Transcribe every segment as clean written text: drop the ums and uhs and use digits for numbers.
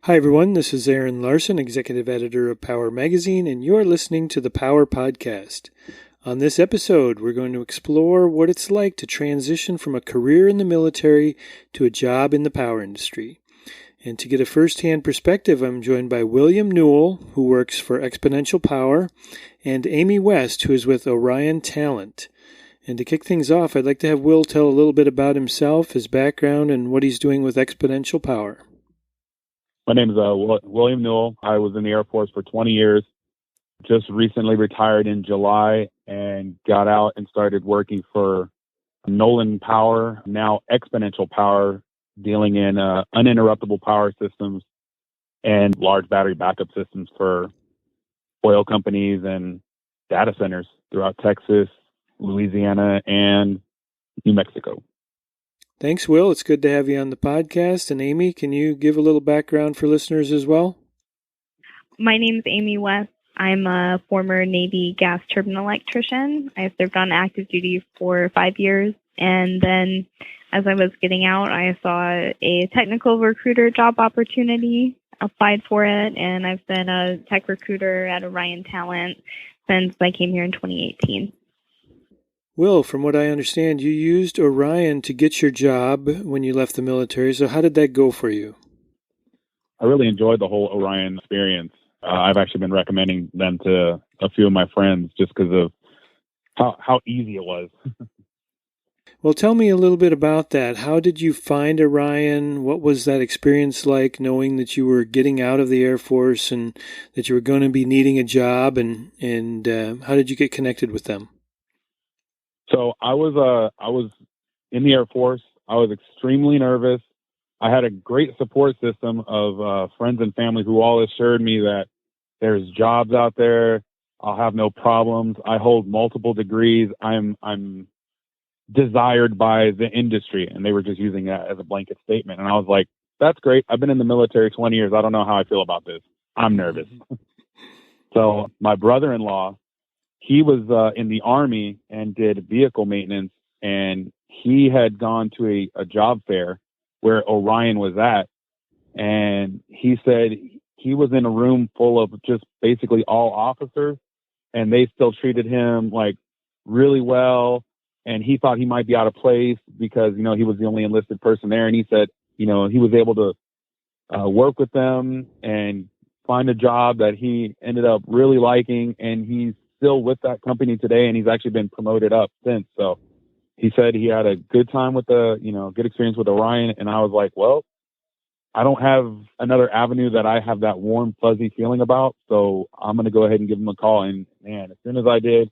Hi, everyone. This is Aaron Larson, Executive Editor of Power Magazine, and you're listening to the Power Podcast. On this episode, we're going to explore what it's like to transition from a career in the military to a job in the power industry. And to get a first-hand perspective, I'm joined by William Newell, who works for Exponential Power, and Amy West, who is with Orion Talent. And to kick things off, I'd like to have Will tell a little bit about himself, his background, and what he's doing with Exponential Power. My name is William Newell. I was in the Air Force for 20 years, just recently retired in July and got out and started working for Nolan Power, now Exponential Power, dealing in uninterruptible power systems and large battery backup systems for oil companies and data centers throughout Texas, Louisiana, and New Mexico. Thanks, Will. It's good to have you on the podcast. And Amy, can you give a little background for listeners as well? My name is Amy West. I'm a former Navy gas turbine electrician. I served on active duty for 5 years. And then as I was getting out, I saw a technical recruiter job opportunity, applied for it, and I've been a tech recruiter at Orion Talent since I came here in 2018. Will, from what I understand, you used Orion to get your job when you left the military. So how did that go for you? I really enjoyed the whole Orion experience. I've actually been recommending them to a few of my friends just because of how easy it was. Well, tell me a little bit about that. How did you find Orion? What was that experience like, knowing that you were getting out of the Air Force and that you were going to be needing a job? And how did you get connected with them? So I was in the Air Force. I was extremely nervous. I had a great support system of friends and family who all assured me that there's jobs out there. I'll have no problems. I hold multiple degrees. I'm desired by the industry, and they were just using that as a blanket statement. And I was like, that's great. I've been in the military 20 years. I don't know how I feel about this. I'm nervous. So my brother-in-law, he was in the Army and did vehicle maintenance, and he had gone to a job fair where Orion was at, and he said he was in a room full of just basically all officers, and they still treated him like really well, and he thought he might be out of place because, you know, he was the only enlisted person there, and he said, you know, he was able to work with them and find a job that he ended up really liking, and he's still with that company today, and he's actually been promoted up since. So he said he had a good time with good experience with Orion. And I was like, well, I don't have another avenue that I have that warm, fuzzy feeling about. So I'm going to go ahead and give him a call. And man, as soon as I did,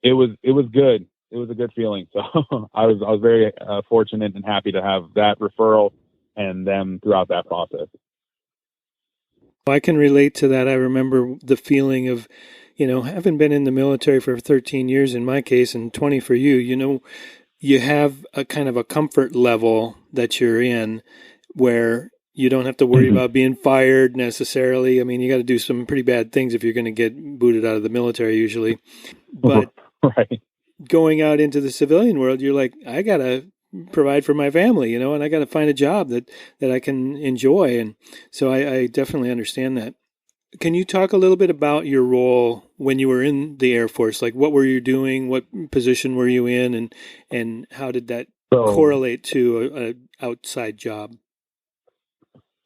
it was good. It was a good feeling. So I was very fortunate and happy to have that referral and them throughout that process. I can relate to that. I remember the feeling of, having been in the military for 13 years in my case and 20 for you, you have a kind of a comfort level that you're in where you don't have to worry about being fired necessarily. I mean, you got to do some pretty bad things if you're going to get booted out of the military usually. But right. Going out into the civilian world, you're like, I got to provide for my family, and I got to find a job that I can enjoy. And so I definitely understand that. Can you talk a little bit about your role when you were in the Air Force? Like, what were you doing? What position were you in? And how did that correlate to an outside job?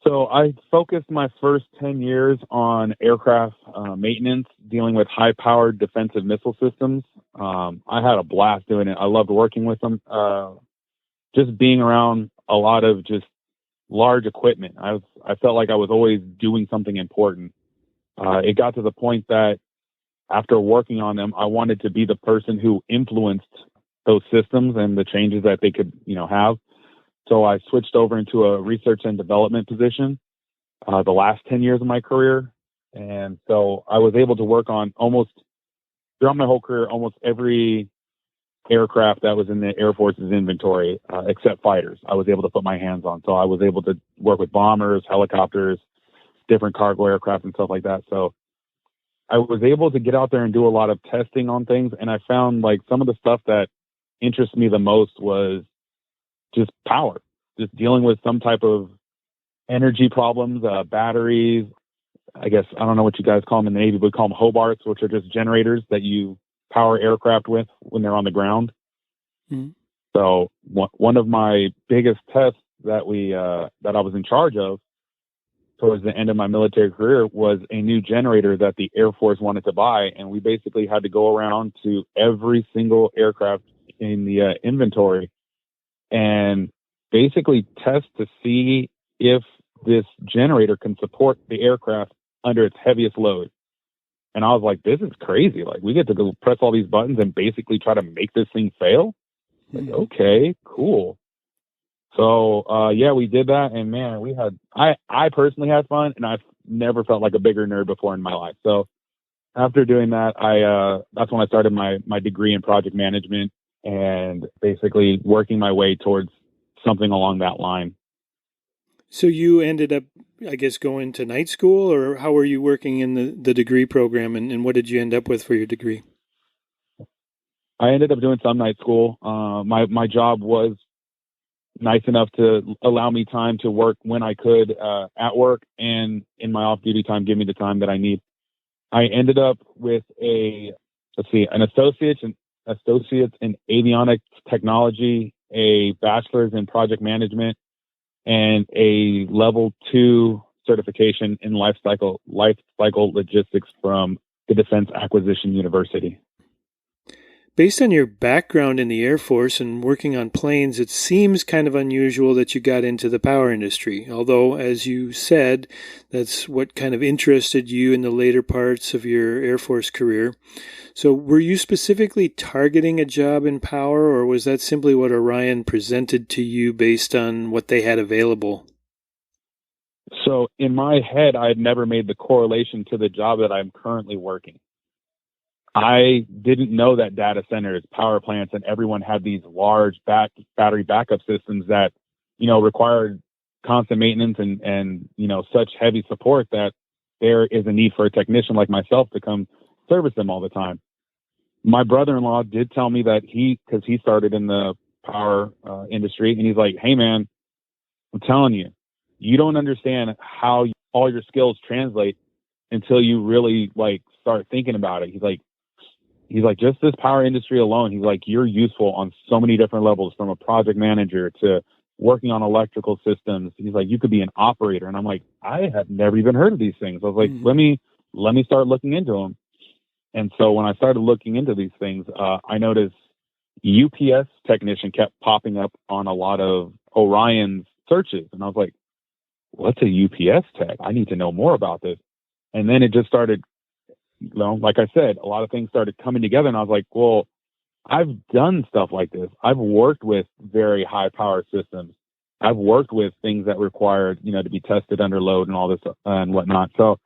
So I focused my first 10 years on aircraft maintenance, dealing with high-powered defensive missile systems. I had a blast doing it. I loved working with them. Just being around a lot of just large equipment. I felt like I was always doing something important. It got to the point that after working on them, I wanted to be the person who influenced those systems and the changes that they could, have. So I switched over into a research and development position the last 10 years of my career. And so I was able to work on throughout my whole career, almost every aircraft that was in the Air Force's inventory, except fighters, I was able to put my hands on. So I was able to work with bombers, helicopters, different cargo aircraft and stuff like that. So I was able to get out there and do a lot of testing on things. And I found like some of the stuff that interests me the most was just power, just dealing with some type of energy problems, batteries. I guess, I don't know what you guys call them in the Navy, but we call them hobarts, which are just generators that you power aircraft with when they're on the ground. Mm-hmm. So one of my biggest tests that I was in charge of towards the end of my military career was a new generator that the Air Force wanted to buy. And we basically had to go around to every single aircraft in the inventory and basically test to see if this generator can support the aircraft under its heaviest load. And I was like, this is crazy. Like, we get to go press all these buttons and basically try to make this thing fail. Like, okay, cool. So, yeah, we did that. And man, I personally had fun, and I've never felt like a bigger nerd before in my life. So after doing that, that's when I started my degree in project management and basically working my way towards something along that line. So you ended up, I guess, going to night school, or how were you working in the degree program, and what did you end up with for your degree? I ended up doing some night school. My job was nice enough to allow me time to work when I could at work, and in my off-duty time, give me the time that I need. I ended up with an associate's in avionics technology, a bachelor's in project management, and a level 2 certification in life cycle logistics from the Defense Acquisition University. Based on your background in the Air Force and working on planes, it seems kind of unusual that you got into the power industry. Although, as you said, that's what kind of interested you in the later parts of your Air Force career. So were you specifically targeting a job in power, or was that simply what Orion presented to you based on what they had available? So in my head, I had never made the correlation to the job that I'm currently working. I didn't know that data centers, power plants, and everyone had these large battery backup systems that, required constant maintenance and such heavy support that there is a need for a technician like myself to come service them all the time. My brother-in-law did tell me that because he started in the power industry, and he's like, hey man, I'm telling you, you don't understand how all your skills translate until you really start thinking about it. He's like, just this power industry alone, he's like, you're useful on so many different levels, from a project manager to working on electrical systems. He's like, you could be an operator. And I'm like, I have never even heard of these things. I was like, let me start looking into them. And so when I started looking into these things, I noticed UPS technician kept popping up on a lot of Orion's searches. And I was like, what's a UPS tech? I need to know more about this. And then it just started, like I said, a lot of things started coming together, and I was like, well, I've done stuff like this. I've worked with very high power systems. I've worked with things that required, to be tested under load and all this and whatnot. So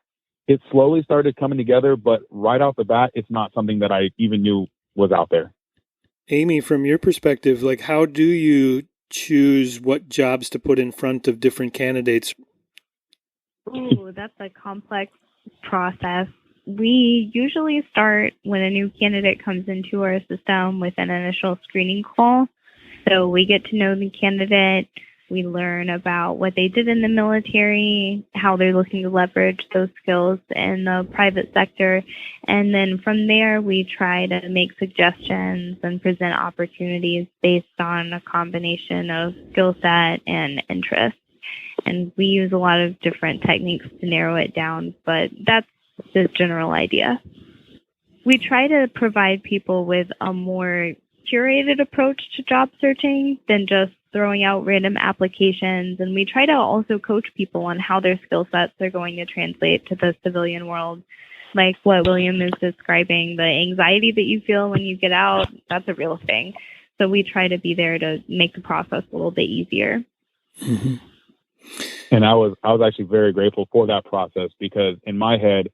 it slowly started coming together, but right off the bat, it's not something that I even knew was out there. Amy, from your perspective, how do you choose what jobs to put in front of different candidates? Ooh, that's a complex process. We usually start when a new candidate comes into our system with an initial screening call. So we get to know the candidate. We learn about what they did in the military, how they're looking to leverage those skills in the private sector. And then from there, we try to make suggestions and present opportunities based on a combination of skill set and interest. And we use a lot of different techniques to narrow it down, but that's the general idea. We try to provide people with a more curated approach to job searching than just throwing out random applications. And we try to also coach people on how their skill sets are going to translate to the civilian world. Like what William is describing, the anxiety that you feel when you get out, that's a real thing. So we try to be there to make the process a little bit easier. Mm-hmm. And I was actually very grateful for that process, because in my head,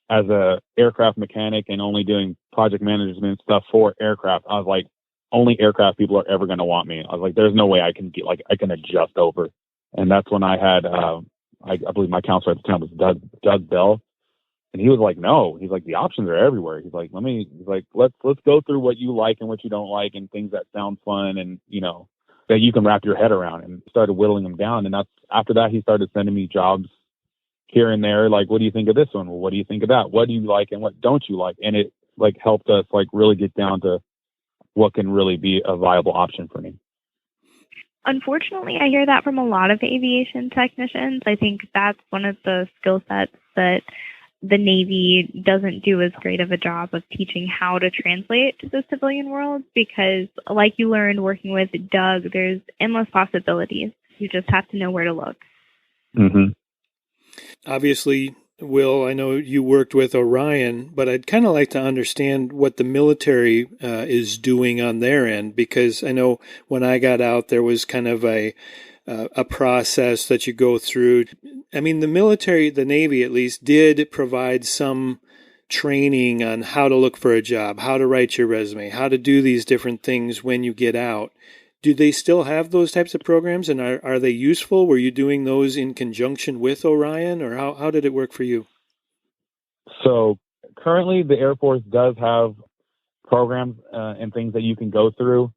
as a aircraft mechanic and only doing project management stuff for aircraft, I was like, only aircraft people are ever going to want me. I was like, there's no way I can I can adjust over. And that's when I had, I believe my counselor at the time was Doug Bell. And he was like, no, he's like, the options are everywhere. He's like, let's go through what you like and what you don't like and things that sound fun. And, that you can wrap your head around, and started whittling them down. And after that, he started sending me jobs here and there. Like, what do you think of this one? Well, what do you think of that? What do you like and what don't you like? And it like helped us like really get down to what can really be a viable option for me. Unfortunately, I hear that from a lot of aviation technicians. I think that's one of the skill sets that the Navy doesn't do as great of a job of teaching how to translate to the civilian world, because like you learned working with Doug, there's endless possibilities. You just have to know where to look. Mm-hmm. Obviously, Will, I know you worked with Orion, but I'd kind of like to understand what the military is doing on their end, because I know when I got out, there was kind of a process that you go through. I mean, the military, the Navy at least, did provide some training on how to look for a job, how to write your resume, how to do these different things when you get out. Do they still have those types of programs, and are they useful? Were you doing those in conjunction with Orion, or how did it work for you? So currently the Air Force does have programs and things that you can go through.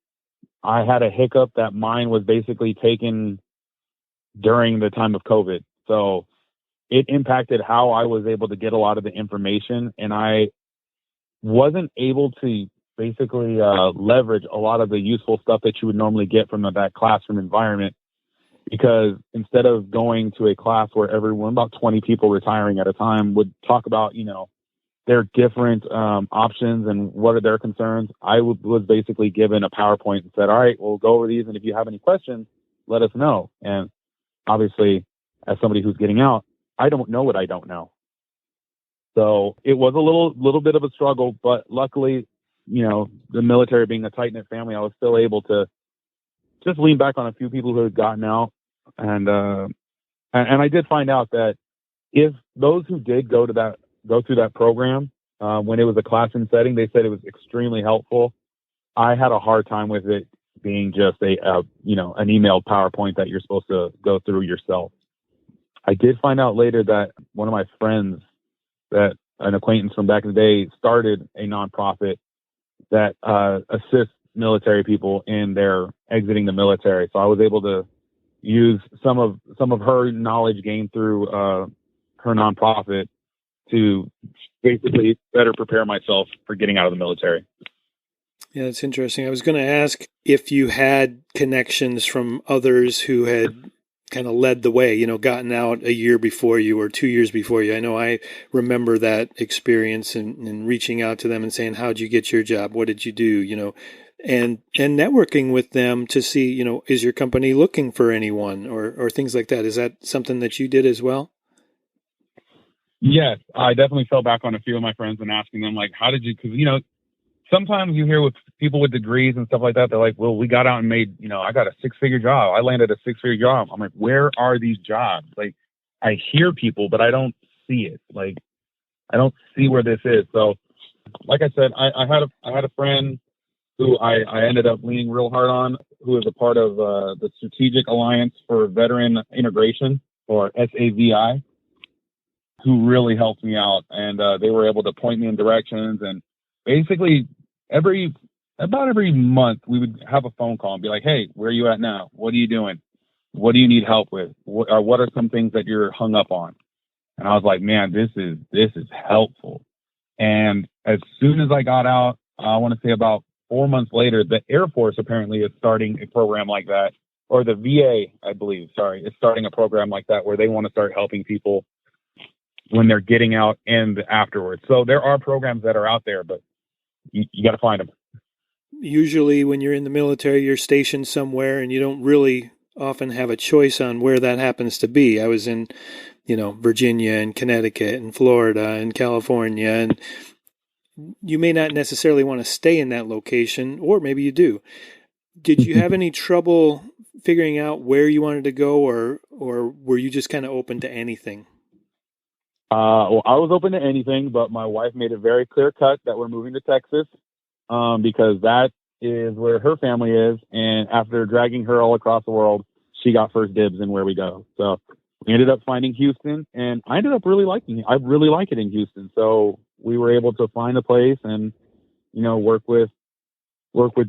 I had a hiccup that mine was basically taken during the time of COVID. So it impacted how I was able to get a lot of the information, and I wasn't able to basically leverage a lot of the useful stuff that you would normally get from that classroom environment, because instead of going to a class where everyone, about 20 people retiring at a time, would talk about, their different options and what are their concerns, I was basically given a PowerPoint and said, all right, we'll go over these, and if you have any questions, let us know. And obviously, as somebody who's getting out, I don't know what I don't know. So it was a little bit of a struggle, but luckily, the military being a tight-knit family, I was still able to just lean back on a few people who had gotten out. And I did find out that if those who did go through that program, when it was a classroom setting, they said it was extremely helpful. I had a hard time with it being just an emailed PowerPoint that you're supposed to go through yourself. I did find out later that one of my friends, that an acquaintance from back in the day, started a nonprofit that assists military people in their exiting the military. So I was able to use some of her knowledge gained through her nonprofit to basically better prepare myself for getting out of the military. Yeah, that's interesting. I was going to ask if you had connections from others who had kind of led the way, gotten out a year before you or 2 years before you. I know I remember that experience and reaching out to them and saying, how'd you get your job? What did you do? And networking with them to see, is your company looking for anyone or things like that? Is that something that you did as well? Yes, I definitely fell back on a few of my friends and asking them, like, how did you, because, sometimes you hear with people with degrees and stuff like that, they're like, well, we got out and made, I got a 6-figure job. I landed a 6-figure job. I'm like, where are these jobs? Like, I hear people, but I don't see it. Like, I don't see where this is. So, like I said, I had a friend who I ended up leaning real hard on, who is a part of the Strategic Alliance for Veteran Integration, or SAVI, who really helped me out. And they were able to point me in directions. And basically, about every month, we would have a phone call and be like, hey, where are you at now? What are you doing? What do you need help with? What are some things that you're hung up on? And I was like, man, this is helpful. And as soon as I got out, I want to say about 4 months later, the Air Force apparently is starting a program like that, or the VA, I believe, is starting a program like that where they want to start helping people when they're getting out and afterwards. So there are programs that are out there, but you got to find them. Usually when you're in the military, you're stationed somewhere and you don't really often have a choice on where that happens to be. I was in, Virginia and Connecticut and Florida and California, and you may not necessarily want to stay in that location, or maybe you do. Did you have any trouble figuring out where you wanted to go, or were you just kind of open to anything? Well, I was open to anything, but my wife made it very clear cut that we're moving to Texas because that is where her family is. And after dragging her all across the world, she got first dibs in where we go. So we ended up finding Houston, and I ended up really liking it. I really like it in Houston. So we were able to find a place and, work with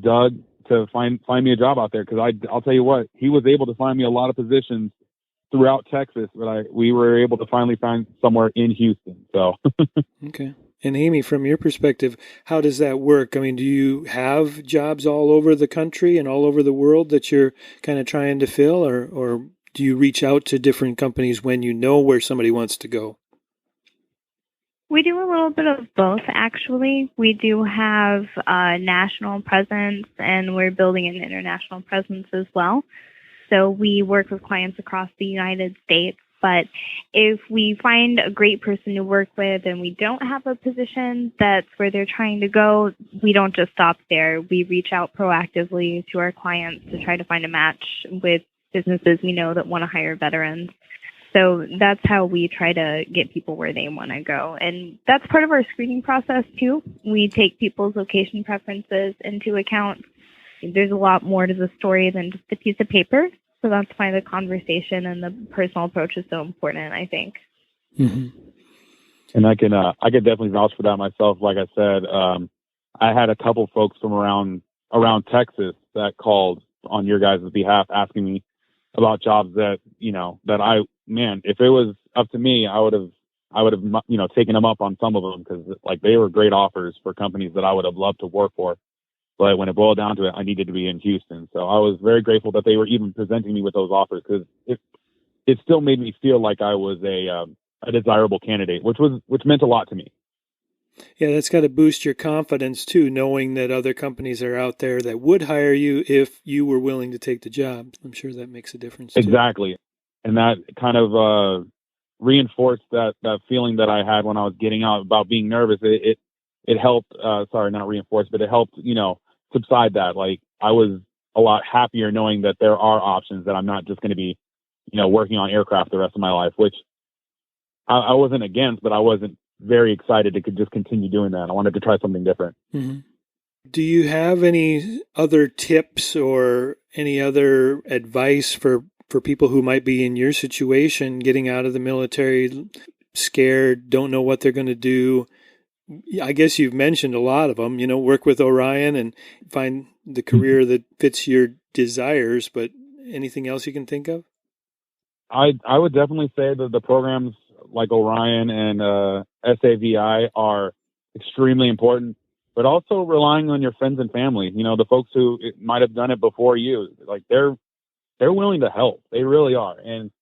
Doug to find me a job out there. Cause I'll tell you what, he was able to find me a lot of positions throughout Texas, but we were able to finally find somewhere in Houston. So. Okay. And Amy, from your perspective, how does that work? I mean, do you have jobs all over the country and all over the world that you're kind of trying to fill, or do you reach out to different companies when you know where somebody wants to go? We do a little bit of both, actually. We do have a national presence, and we're building an international presence as well. So we work with clients across the United States. But if we find a great person to work with and we don't have a position that's where they're trying to go, we don't just stop there. We reach out proactively to our clients to try to find a match with businesses we know that want to hire veterans. So that's how we try to get people where they want to go. And that's part of our screening process, too. We take people's location preferences into account. There's a lot more to the story than just a piece of paper. So that's why the conversation and the personal approach is so important, I think. Mm-hmm. And I could definitely vouch for that myself. Like I said, I had a couple folks from around Texas that called on your guys' behalf, asking me about jobs that, if it was up to me, I would have, taken them up on some of them, because like they were great offers for companies that I would have loved to work for. But when it boiled down to it, I needed to be in Houston. So I was very grateful that they were even presenting me with those offers, because it still made me feel like I was a desirable candidate, which meant a lot to me. Yeah, that's got to boost your confidence too, knowing that other companies are out there that would hire you if you were willing to take the job. I'm sure that makes a difference too. Exactly. And that kind of reinforced that feeling that I had when I was getting out about being nervous. It helped, not reinforced, but it helped, subside that. Like, I was a lot happier knowing that there are options, that I'm not just going to be, working on aircraft the rest of my life, which I wasn't against, but I wasn't very excited to just continue doing that. I wanted to try something different. Mm-hmm. Do you have any other tips or any other advice for people who might be in your situation, getting out of the military, scared, don't know what they're going to do? I guess you've mentioned a lot of them, work with Orion and find the career that fits your desires, but anything else you can think of? I would definitely say that the programs like Orion and SAVI are extremely important, but also relying on your friends and family, the folks who might have done it before you. Like, they're willing to help. They really are. And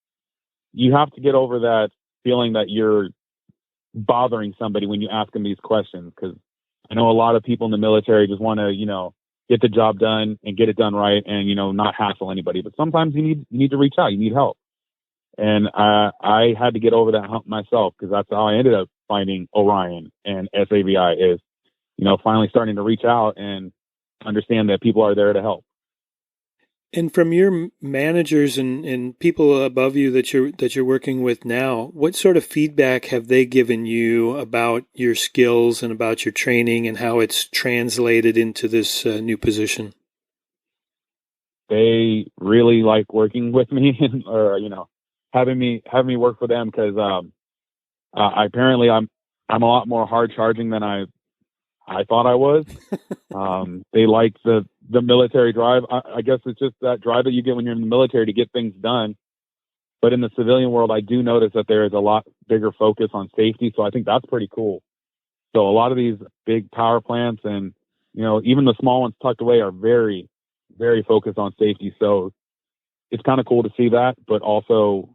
you have to get over that feeling that you're bothering somebody when you ask them these questions, because I know a lot of people in the military just want to, get the job done and get it done right and, not hassle anybody. But sometimes you need to reach out. You need help. And I had to get over that hump myself, because that's how I ended up finding Orion and SAVI is, finally starting to reach out and understand that people are there to help. And from your managers and people above you that you're working with now, what sort of feedback have they given you about your skills and about your training and how it's translated into this new position? They really like working with me, or having me work for them, because apparently I'm a lot more hard charging than I thought I was. They like the military drive. I guess it's just that drive that you get when you're in the military to get things done. But in the civilian world, I do notice that there is a lot bigger focus on safety. So I think that's pretty cool. So a lot of these big power plants and, even the small ones tucked away are very, very focused on safety. So it's kind of cool to see that, but also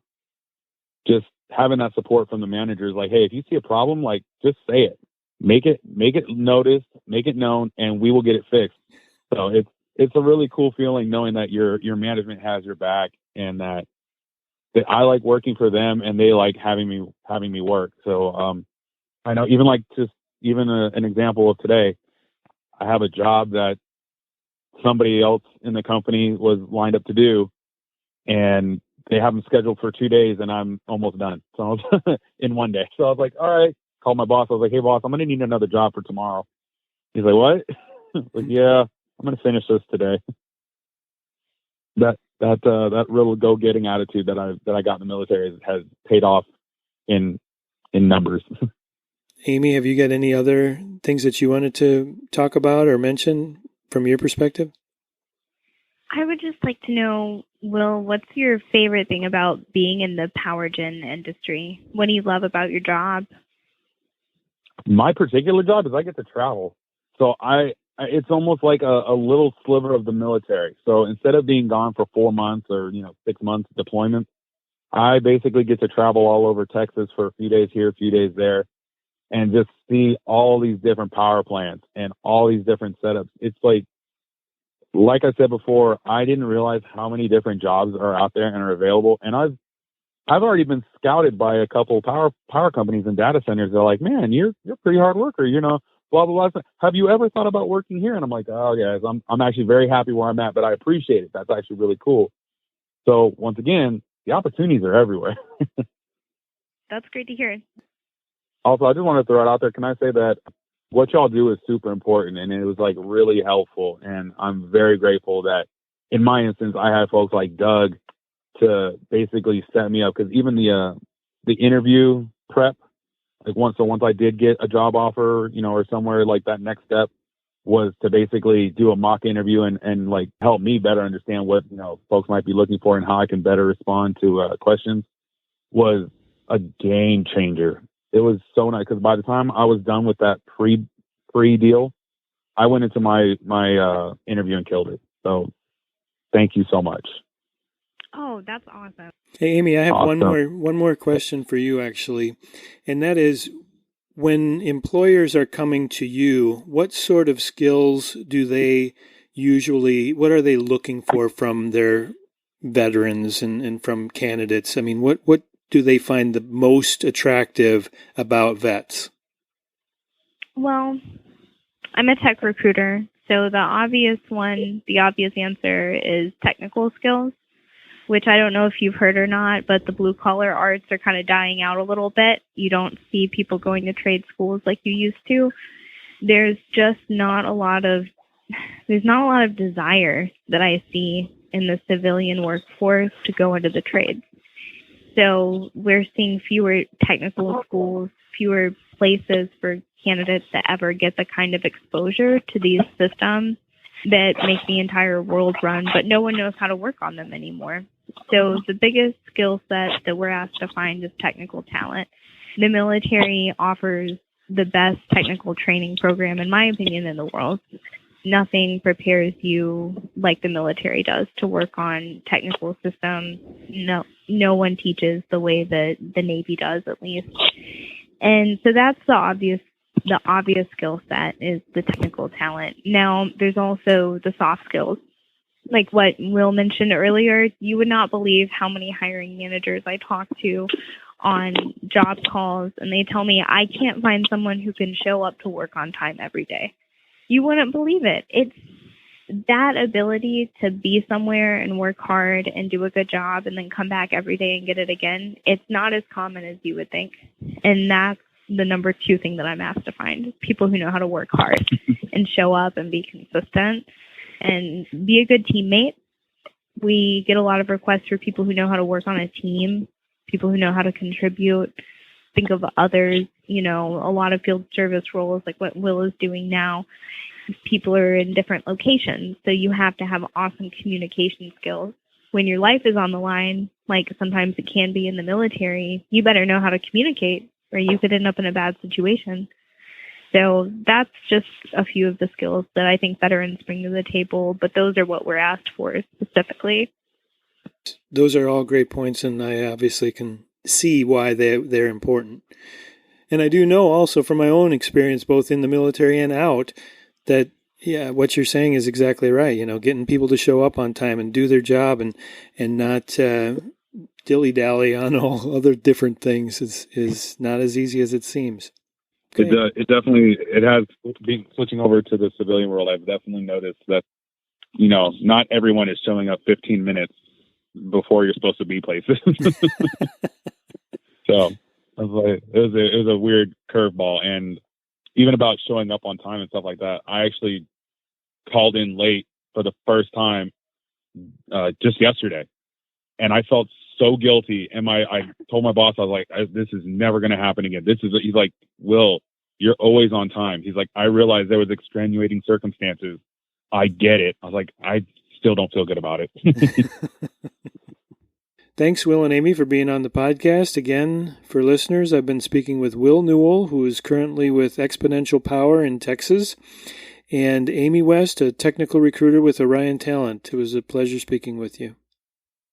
just having that support from the managers. Like, hey, if you see a problem, like, just say it. Make it noticed, make it known, and we will get it fixed. So it's a really cool feeling knowing that your management has your back, and that I like working for them and they like having me work. So I know, even like just even an example of today, I have a job that somebody else in the company was lined up to do, and they have them scheduled for 2 days, and I'm almost done. So I was in 1 day. So I was like, all right. Called my boss. I was like, hey, boss, I'm going to need another job for tomorrow. He's like, what? Like, yeah, I'm going to finish this today. That real go-getting attitude that I got in the military has paid off in numbers. Amy, have you got any other things that you wanted to talk about or mention from your perspective? I would just like to know, Will, what's your favorite thing about being in the power gen industry? What do you love about your job? My particular job is I get to travel. So it's almost like a little sliver of the military. So instead of being gone for 4 months or, 6 months deployment, I basically get to travel all over Texas for a few days here, a few days there, and just see all these different power plants and all these different setups. It's like I said before, I didn't realize how many different jobs are out there and are available. And I've already been scouted by a couple power companies and data centers. They're like, man, you're a pretty hard worker, blah, blah, blah. Have you ever thought about working here? And I'm like, oh, yeah, I'm actually very happy where I'm at, but I appreciate it. That's actually really cool. So once again, the opportunities are everywhere. That's great to hear. Also, I just want to throw it out there. Can I say that what y'all do is super important, and it was really helpful. And I'm very grateful that in my instance, I had folks like Doug to basically set me up, because even the interview prep, once I did get a job offer, or somewhere like that, next step was to basically do a mock interview and help me better understand what, folks might be looking for and how I can better respond to questions, was a game changer. It was so nice, because by the time I was done with that pre deal, I went into my interview and killed it. So thank you so much. Oh, that's awesome. Hey, Amy, I have Awesome. one more question for you, actually, and that is, when employers are coming to you, what sort of skills do they what are they looking for from their veterans and from candidates? I mean, what do they find the most attractive about vets? Well, I'm a tech recruiter, so the obvious answer is technical skills, which I don't know if you've heard or not, but the blue collar arts are kind of dying out a little bit. You don't see people going to trade schools like you used to. There's just not a lot of desire that I see in the civilian workforce to go into the trades. So we're seeing fewer technical schools, fewer places for candidates to ever get the kind of exposure to these systems that make the entire world run, but no one knows how to work on them anymore. So the biggest skill set that we're asked to find is technical talent. The military offers the best technical training program, in my opinion, in the world. Nothing prepares you like the military does to work on technical systems. No one teaches the way that the Navy does, at least. And so that's the obvious skill set is the technical talent. Now, there's also the soft skills. Like what Will mentioned earlier, you would not believe how many hiring managers I talk to on job calls, and they tell me I can't find someone who can show up to work on time every day. You wouldn't believe it. It's that ability to be somewhere and work hard and do a good job and then come back every day and get it again. It's not as common as you would think. And that's the number 2 thing that I'm asked to find. People who know how to work hard and show up and be consistent and be a good teammate. We get a lot of requests for people who know how to work on a team, people who know how to contribute, think of others, a lot of field service roles like what Will is doing now. People are in different locations, so you have to have awesome communication skills. When your life is on the line, like sometimes it can be in the military, you better know how to communicate or you could end up in a bad situation. So that's just a few of the skills that I think veterans bring to the table, but those are what we're asked for specifically. Those are all great points, and I obviously can see why they're important. And I do know also from my own experience, both in the military and out, that, yeah, what you're saying is exactly right. Getting people to show up on time and do their job and not dilly-dally on all other different things is not as easy as it seems. Okay. It definitely has been switching over to the civilian world. I've definitely noticed that, not everyone is showing up 15 minutes before you're supposed to be places. So I was it was a weird curveball. And even about showing up on time and stuff like that, I actually called in late for the first time just yesterday, and I felt so guilty. And I told my boss, I was like, this is never going to happen again. He's like, Will, you're always on time. He's like, I realized there was extenuating circumstances. I get it. I was like, I still don't feel good about it. Thanks, Will and Amy, for being on the podcast. Again, for listeners, I've been speaking with Will Newell, who is currently with Exponential Power in Texas, and Amy West, a technical recruiter with Orion Talent. It was a pleasure speaking with you.